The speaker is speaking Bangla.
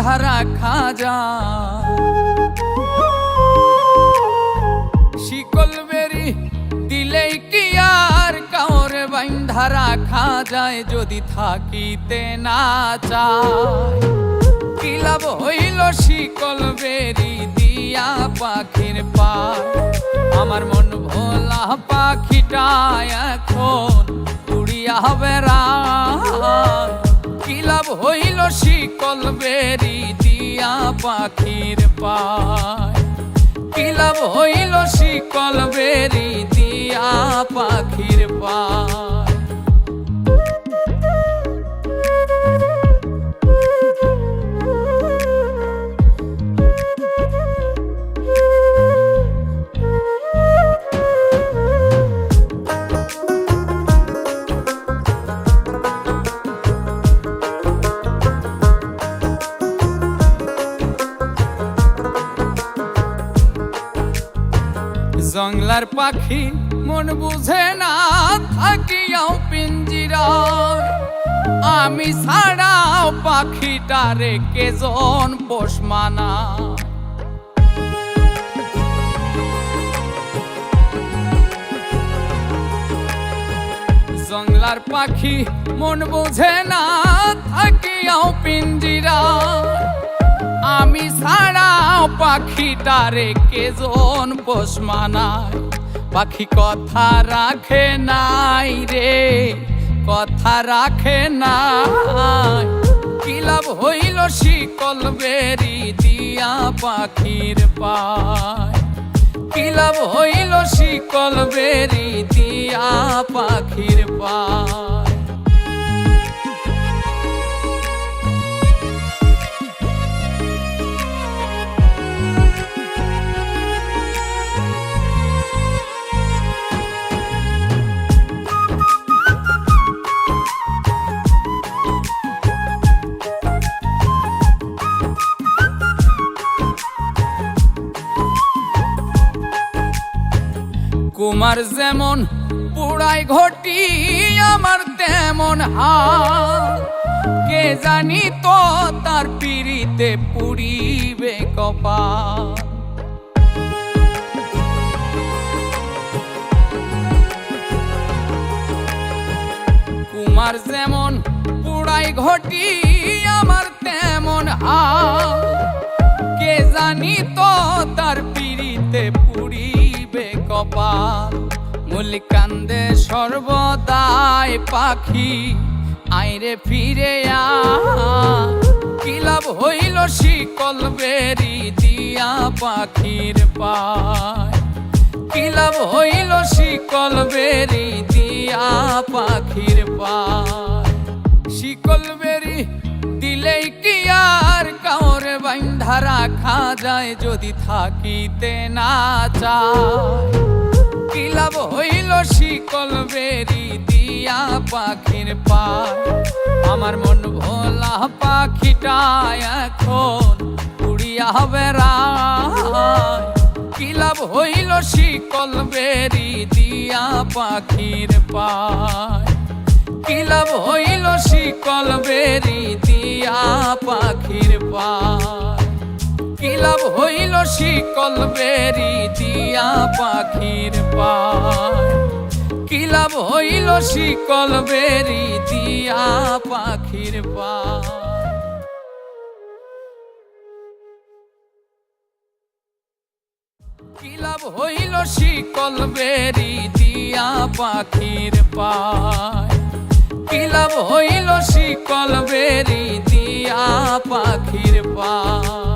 বাইন্ধা রাখা যায়। শিকল বেরি দিলেই কি আর কাউরে বাইন্ধা রাখা যায়, যদি থাকিতে না চায়। কি লাভ হইল শিকল বেরি দিয়া পাখির পায়, আমার মন ভোলা পাখিটা এখন উড়িয়া বেড়ায়। কি লাভ হইল শিকল বেরি দিয়া পাখির পায়, কি লাভ হইল শিকল বেরি দিয়া পাখির পায়। জংলার পাখি মন বুঝে না থাকিয়াও পিঞ্জিরায়, আমি ছাড়াও পাখিটারে কেজন পোষ মানায়। জংলার পাখি মন বুঝে না থাকিয়াও পিঞ্জিরায়, আমি ছাড়াও পাখিটারে কেজন পোষ মানায়। পাখি কথা রাখে নাই রে, কথা রাখে নাই। কি লাভ হইল শিকল বেরি দিয়া পাখির পায়, কি লাভ হইল শিকল বেরি দিয়া পাখির পায়। কুমার যেমন পুড়াই ঘটি আমার তেমন হাল, কে জানি তো তার পিড়িতে পুড়িবে কপাল। কুমার যেমন পুড়াই ঘটি আমার তেমন হাল, কে জানি তো তার পিড়িতে পুড়িবে কপাল। মূল কান্দে সর্বদাই পাখি আইরে ফিরে আ, কি লাভ হইল শিকল বেরি দিয়া পাখির পায়, কি লাভ হইল শিকল বেরি দিয়া পাখির পায়। শিকল বেরি দিলেই কি আর কাউরে বাইন্ধা রাখা যায়, যদি থাকিতে না চায়। কি লাভ হইল শিকল বেরি দিয়া পাখির পায়, আমার মন ভোলা পাখিটা এখন উড়িয়া বেড়ায়। কি লাভ হইল শিকল বেরি দিয়া পাখির পায়, কি লাভ হইল শিকল বেরি দিয়া পাখির পায়, কি লাভ হইল শিকল বেরি দিয়া পাখির পায়, কি লাভ হইল শিকল বেরি দিয়া পাখির পায়। কি লাভ হইল শিকল বেরি দিয়া পাখির পায়, কি লাভ হইল শিকল বেরি দিয়া পাখির পায়।